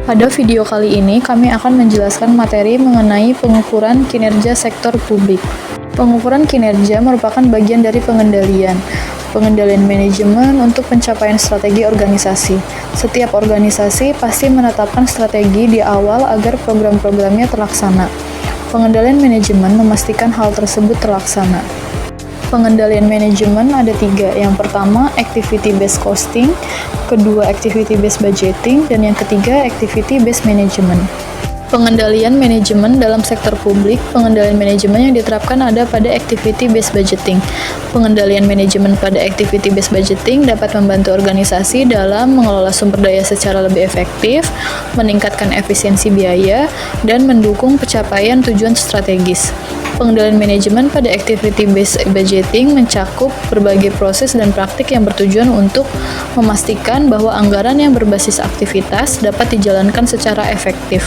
Pada video kali ini, kami akan menjelaskan materi mengenai pengukuran kinerja sektor publik. Pengukuran kinerja merupakan bagian dari pengendalian manajemen untuk pencapaian strategi organisasi. Setiap organisasi pasti menetapkan strategi di awal agar program-programnya terlaksana. Pengendalian manajemen memastikan hal tersebut terlaksana. Pengendalian manajemen ada 3. Yang pertama, activity based costing, kedua, activity based budgeting, dan yang ketiga, activity based management. Pengendalian manajemen dalam sektor publik, pengendalian manajemen yang diterapkan ada pada activity based budgeting. Pengendalian manajemen pada activity based budgeting dapat membantu organisasi dalam mengelola sumber daya secara lebih efektif, meningkatkan efisiensi biaya, dan mendukung pencapaian tujuan strategis. Pengendalian manajemen pada activity based budgeting mencakup berbagai proses dan praktik yang bertujuan untuk memastikan bahwa anggaran yang berbasis aktivitas dapat dijalankan secara efektif.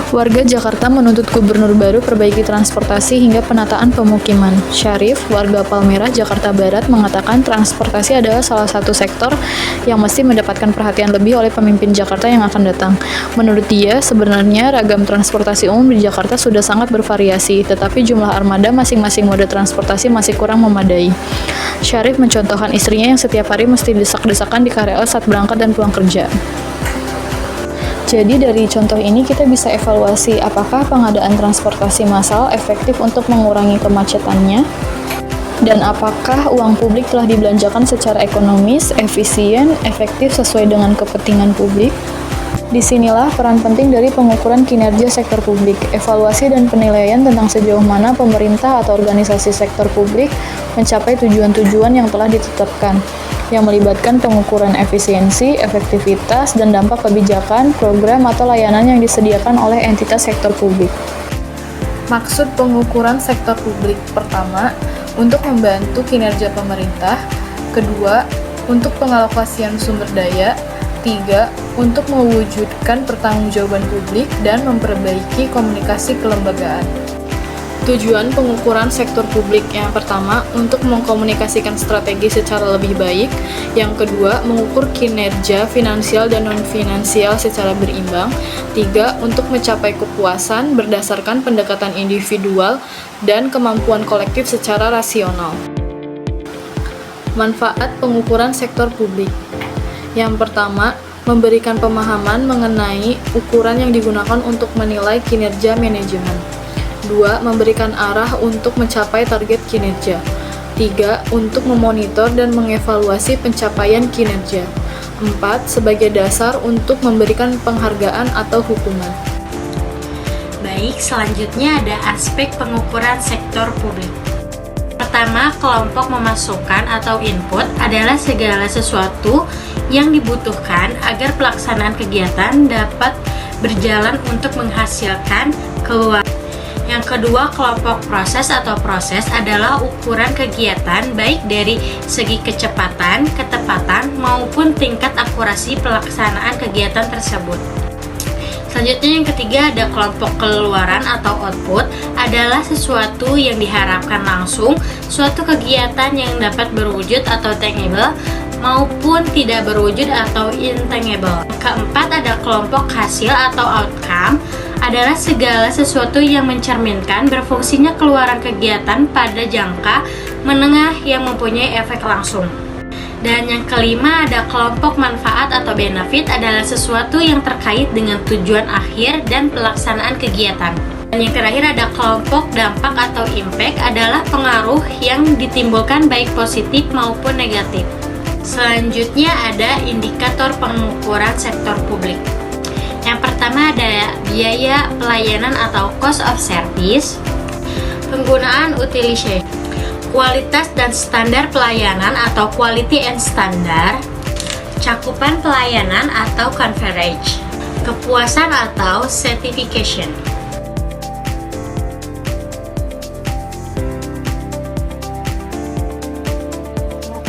Warga Jakarta menuntut gubernur baru perbaiki transportasi hingga penataan pemukiman. Syarif, warga Palmerah, Jakarta Barat, mengatakan transportasi adalah salah satu sektor yang mesti mendapatkan perhatian lebih oleh pemimpin Jakarta yang akan datang. Menurut dia, sebenarnya ragam transportasi umum di Jakarta sudah sangat bervariasi, tetapi jumlah armada masing-masing moda transportasi masih kurang memadai. Syarif mencontohkan istrinya yang setiap hari mesti desak-desakan di KRL saat berangkat dan pulang kerja. Jadi dari contoh ini kita bisa evaluasi apakah pengadaan transportasi massal efektif untuk mengurangi kemacetannya, dan apakah uang publik telah dibelanjakan secara ekonomis, efisien, efektif sesuai dengan kepentingan publik. Disinilah peran penting dari pengukuran kinerja sektor publik, evaluasi dan penilaian tentang sejauh mana pemerintah atau organisasi sektor publik mencapai tujuan-tujuan yang telah ditetapkan, yang melibatkan pengukuran efisiensi, efektivitas, dan dampak kebijakan, program, atau layanan yang disediakan oleh entitas sektor publik. Maksud pengukuran sektor publik: pertama, untuk membantu kinerja pemerintah; kedua, untuk pengalokasian sumber daya; tiga, untuk mewujudkan pertanggungjawaban publik dan memperbaiki komunikasi kelembagaan. Tujuan pengukuran sektor publik: yang pertama, untuk mengkomunikasikan strategi secara lebih baik; yang kedua, mengukur kinerja finansial dan non-finansial secara berimbang; tiga, untuk mencapai kepuasan berdasarkan pendekatan individual dan kemampuan kolektif secara rasional. Manfaat pengukuran sektor publik: yang pertama, memberikan pemahaman mengenai ukuran yang digunakan untuk menilai kinerja manajemen. 2. Memberikan arah untuk mencapai target kinerja. 3. Untuk memonitor dan mengevaluasi pencapaian kinerja. 4. Sebagai dasar untuk memberikan penghargaan atau hukuman. Baik, selanjutnya ada aspek pengukuran sektor publik. Pertama, kelompok memasukkan atau input adalah segala sesuatu yang dibutuhkan agar pelaksanaan kegiatan dapat berjalan untuk menghasilkan keluar. Yang kedua, kelompok proses atau proses adalah ukuran kegiatan baik dari segi kecepatan, ketepatan, maupun tingkat akurasi pelaksanaan kegiatan tersebut. Selanjutnya yang ketiga ada kelompok keluaran atau output, adalah sesuatu yang diharapkan langsung, suatu kegiatan yang dapat berwujud atau tangible maupun tidak berwujud atau intangible. Keempat ada kelompok hasil atau outcome, adalah segala sesuatu yang mencerminkan berfungsinya keluaran kegiatan pada jangka menengah yang mempunyai efek langsung. Dan yang kelima ada kelompok manfaat atau benefit, adalah sesuatu yang terkait dengan tujuan akhir dan pelaksanaan kegiatan. Dan yang terakhir ada kelompok dampak atau impact, adalah pengaruh yang ditimbulkan baik positif maupun negatif. Selanjutnya ada indikator pengukuran sektor publik. Yang pertama ada biaya pelayanan atau cost of service, penggunaan utilization, kualitas dan standar pelayanan atau quality and standard, cakupan pelayanan atau coverage, kepuasan atau certification.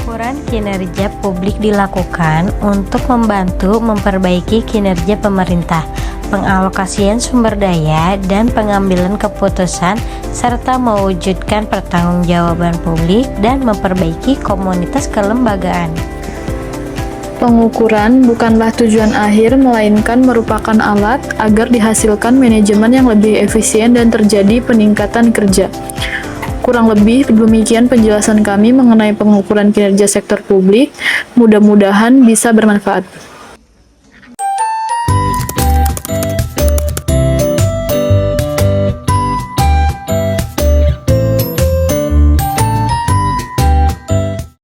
Pengukuran kinerja publik dilakukan untuk membantu memperbaiki kinerja pemerintah, pengalokasian sumber daya, dan pengambilan keputusan, serta mewujudkan pertanggungjawaban publik dan memperbaiki komunitas kelembagaan. Pengukuran bukanlah tujuan akhir, melainkan merupakan alat agar dihasilkan manajemen yang lebih efisien dan terjadi peningkatan kerja. Kurang lebih demikian penjelasan kami mengenai pengukuran kinerja sektor publik. Mudah-mudahan bisa bermanfaat.